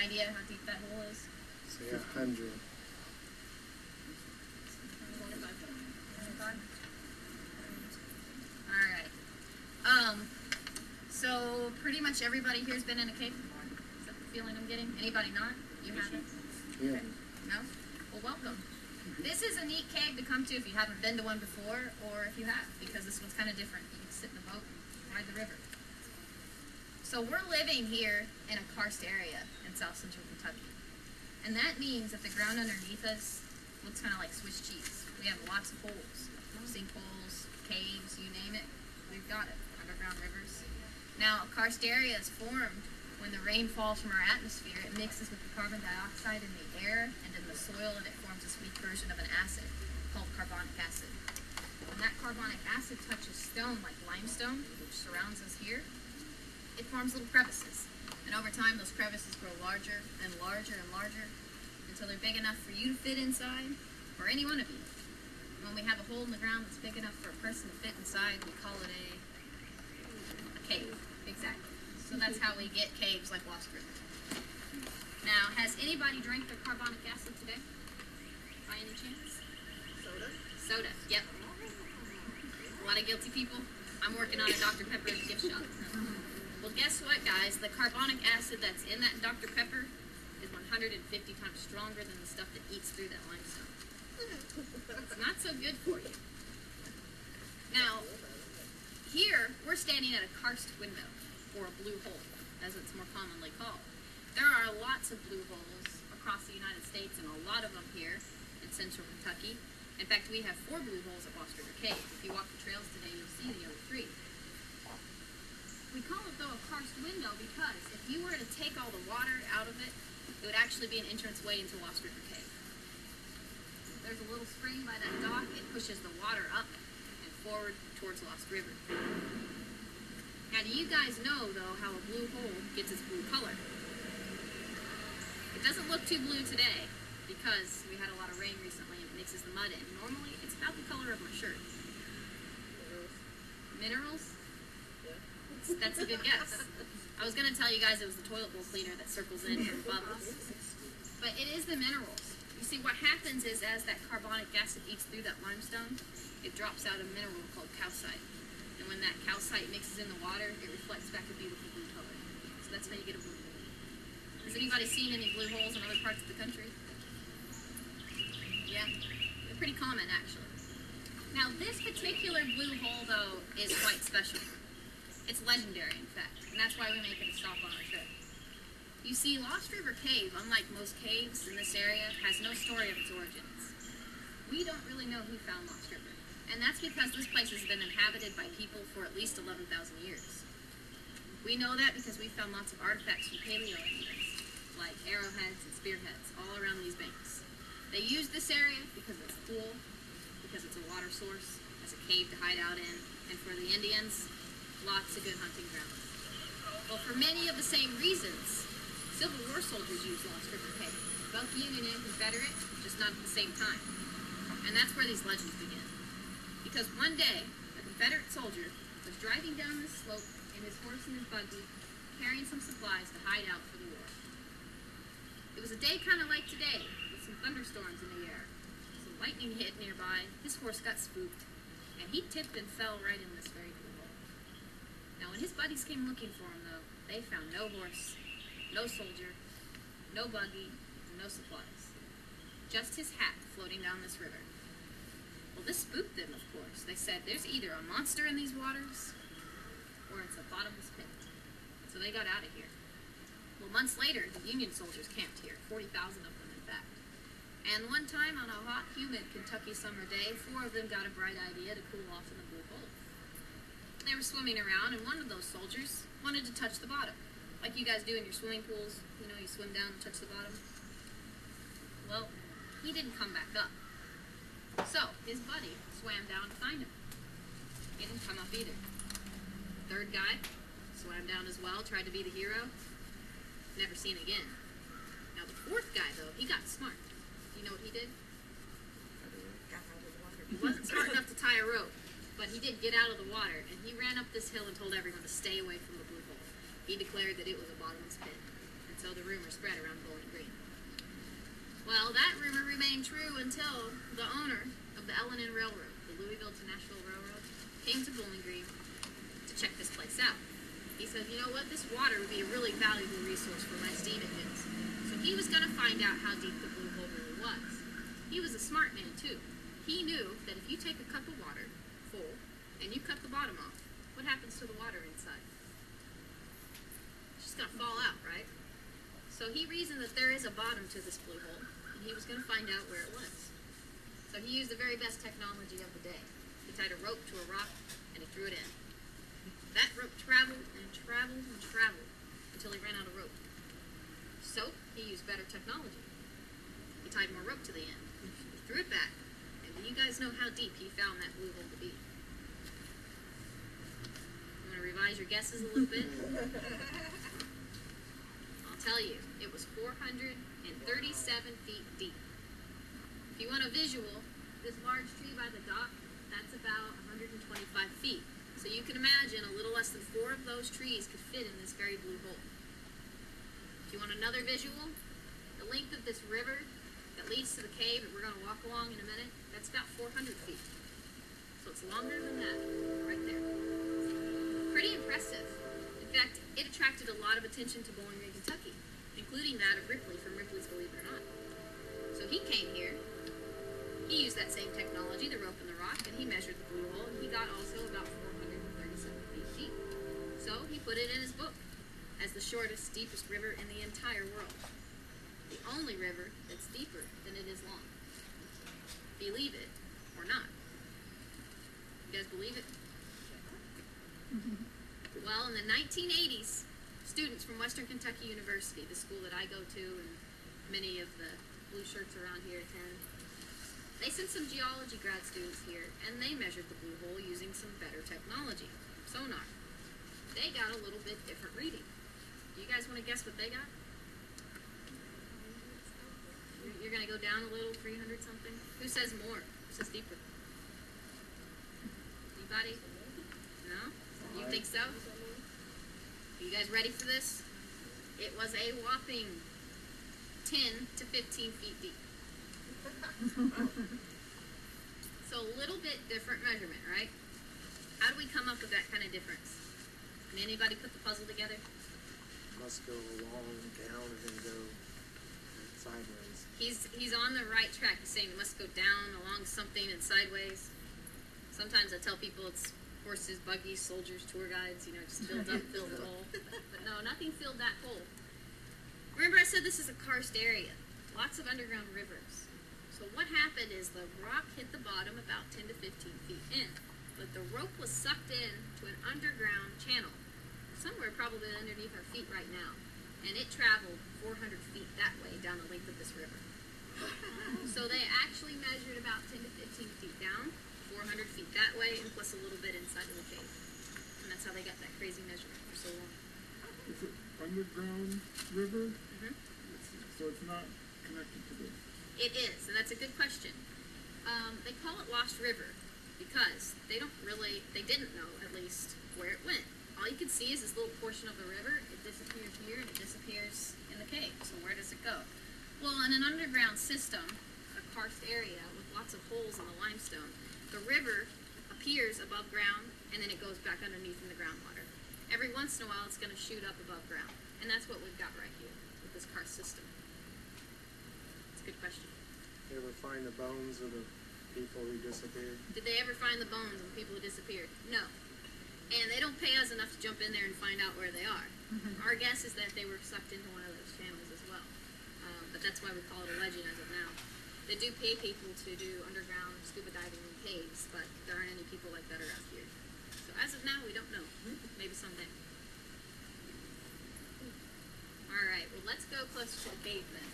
idea how deep that hole is? Say 100. Alright. So pretty much everybody here's been in a cave before? Is that the feeling I'm getting? Anybody not? You haven't? Yeah. No? Well, welcome. This is a neat cave to come to if you haven't been to one before, or if you have, because this one's kind of different. You can sit in the boat and ride the river. So we're living here in a karst area in south central Kentucky. And that means that the ground underneath us looks kind of like Swiss cheese. We have lots of holes, sinkholes, caves, you name it, we've got it, underground rivers. Now, a karst area is formed when the rain falls from our atmosphere. It mixes with the carbon dioxide in the air and in the soil, and it forms a sweet version of an acid called carbonic acid. When that carbonic acid touches stone, like limestone, which surrounds us here, it forms little crevices. And over time, those crevices grow larger and larger and larger until they're big enough for you to fit inside, or any one of you. When we have a hole in the ground that's big enough for a person to fit inside, we call it a cave. Exactly. So that's how we get caves like Lost River. Now, has anybody drank their carbonic acid today? By any chance? Soda? Soda, yep. A lot of guilty people. I'm working on a Dr. Pepper at the gift shop. Well, guess what, guys? The carbonic acid that's in that Dr. Pepper is 150 times stronger than the stuff that eats through that limestone. It's not so good for you. Now, here, we're standing at a karst window, or a blue hole, as it's more commonly called. There are lots of blue holes across the United States, and a lot of them here in central Kentucky. In fact, we have 4 blue holes at Lost River Cave. If you walk the trails today, you'll see the other 3. We call it, though, a karst window because if you were to take all the water out of it, it would actually be an entranceway into Lost River Cave. There's a little spring by that dock. It pushes the water up and forward towards Lost River. Now, do you guys know, though, how a blue hole gets its blue color? It doesn't look too blue today because we had a lot of rain recently and it mixes the mud in. Normally, it's about the color of my shirt. Minerals? That's a good guess. I was going to tell you guys it was the toilet bowl cleaner that circles in from bubbles. But it is the minerals. You see, what happens is as that carbonic acid eats through that limestone, it drops out a mineral called calcite. And when that calcite mixes in the water, it reflects back a beautiful blue color. So that's how you get a blue hole. Has anybody seen any blue holes in other parts of the country? Yeah? They're pretty common, actually. Now, this particular blue hole, though, is quite special. It's legendary, in fact, and that's why we make it a stop on our trip. You see, Lost River Cave, unlike most caves in this area, has no story of its origins. We don't really know who found Lost River, and that's because this place has been inhabited by people for at least 11,000 years. We know that because we found lots of artifacts from Paleo-Indians, like arrowheads and spearheads, all around these banks. They used this area because it's cool, because it's a water source, as a cave to hide out in, and for the Indians, lots of good hunting grounds. Well, for many of the same reasons, Civil War soldiers used Lost River Cave. Both Union and Confederate, just not at the same time. And that's where these legends begin. Because one day, a Confederate soldier was driving down this slope in his horse and his buggy, carrying some supplies to hide out for the war. It was a day kind of like today, with some thunderstorms in the air. Some lightning hit nearby, his horse got spooked, and he tipped and fell right in this very blue hole. Now, when his buddies came looking for him, though, they found no horse, no soldier, no buggy, and no supplies. Just his hat floating down this river. Well, this spooked them, of course. They said, there's either a monster in these waters, or it's a bottomless pit. So they got out of here. Well, months later, the Union soldiers camped here, 40,000 of them, in fact. And one time, on a hot, humid Kentucky summer day, 4 of them got a bright idea to cool off in the blue hole. They were swimming around, and one of those soldiers wanted to touch the bottom. Like you guys do in your swimming pools, you know, you swim down and touch the bottom. Well, he didn't come back up. So, his buddy swam down to find him. He didn't come up either. Third guy swam down as well, tried to be the hero. Never seen again. Now, the 4th guy, though, he got smart. Do you know what he did? He wasn't smart enough to tie a rope, but he did get out of the water, and he ran up this hill and told everyone to stay away from the blue hole. He declared that it was a bottomless pit. And And so the rumor spread around Bowling Green. Well, that rumor remained true until the owner of the L&N Railroad, the Louisville to Nashville Railroad, came to Bowling Green to check this place out. He said, you know what, this water would be a really valuable resource for my steam engines. So he was going to find out how deep the Blue Hole really was. He was a smart man, too. He knew that if you take a cup of water, full, and you cut the bottom off, what happens to the water inside? It's just going to fall out, right? So he reasoned that there is a bottom to this blue hole, and he was going to find out where it was. So he used the very best technology of the day. He tied a rope to a rock, and he threw it in. That rope traveled and traveled and traveled until he ran out of rope. So he used better technology. He tied more rope to the end. He threw it back, and you guys know how deep he found that blue hole to be. You want to revise your guesses a little bit? I'll tell you, it was 437 feet deep. If you want a visual, this large tree by the dock, that's about 125 feet. So you can imagine a little less than 4 of those trees could fit in this very blue hole. If you want another visual, the length of this river that leads to the cave that we're going to walk along in a minute, that's about 400 feet. So it's longer than that, right there. Pretty impressive. In fact, it attracted a lot of attention to Bowling Green, Kentucky, including that of Ripley from Ripley's Believe It or Not. So he came here, he used that same technology, the rope and the rock, and he measured the blue hole, and he got also about 437 feet deep. So he put it in his book as the shortest, deepest river in the entire world. The only river that's deeper than it is long. Believe it or not. You guys believe it? Well, in the 1980s, students from Western Kentucky University, the school that I go to and many of the blue shirts around here attend, they sent some geology grad students here, and they measured the blue hole using some better technology, sonar. They got a little bit different reading. Do you guys want to guess what they got? You're going to go down a little, 300 something? Who says more? Who says deeper? Anybody? No? You think so? Are you guys ready for this? It was a whopping 10 to 15 feet deep. So a little bit different measurement, right? How do we come up with that kind of difference? Can anybody put the puzzle together? Must go along, down, and then go sideways. He's on the right track. He's saying it must go down along something and sideways. Sometimes I tell people it's horses, buggies, soldiers, tour guides, just filled up, filled the hole. But no, nothing filled that hole. Remember I said this is a karst area. Lots of underground rivers. So what happened is the rock hit the bottom about 10 to 15 feet in. But the rope was sucked in to an underground channel, somewhere probably underneath our feet right now. And it traveled 400 feet that way down the length of this river. So they actually measured about 10 to 15 feet down, 400 feet that way, and plus a little bit inside of the cave. And that's how they got that crazy measurement for so long. It's an underground river? Mm-hmm. So it's not connected to the... It is, and that's a good question. They call it Lost River because they didn't know, at least, where it went. All you can see is this little portion of the river. It disappears here, and it disappears in the cave. So where does it go? Well, in an underground system, a karst area with lots of holes in the limestone, the river appears above ground, and then it goes back underneath in the groundwater. Every once in a while, it's going to shoot up above ground, and that's what we've got right here with this karst system. It's a good question. You ever find the bones of the people who disappeared? Did they ever find the bones of the people who disappeared? No. And they don't pay us enough to jump in there and find out where they are. Our guess is that they were sucked into one of those channels as well. But that's why we call it a legend as of now. They do pay people to do underground scuba diving in caves, but there aren't any people like that around here. So as of now, we don't know. Maybe someday. All right, well, let's go closer to the cave then.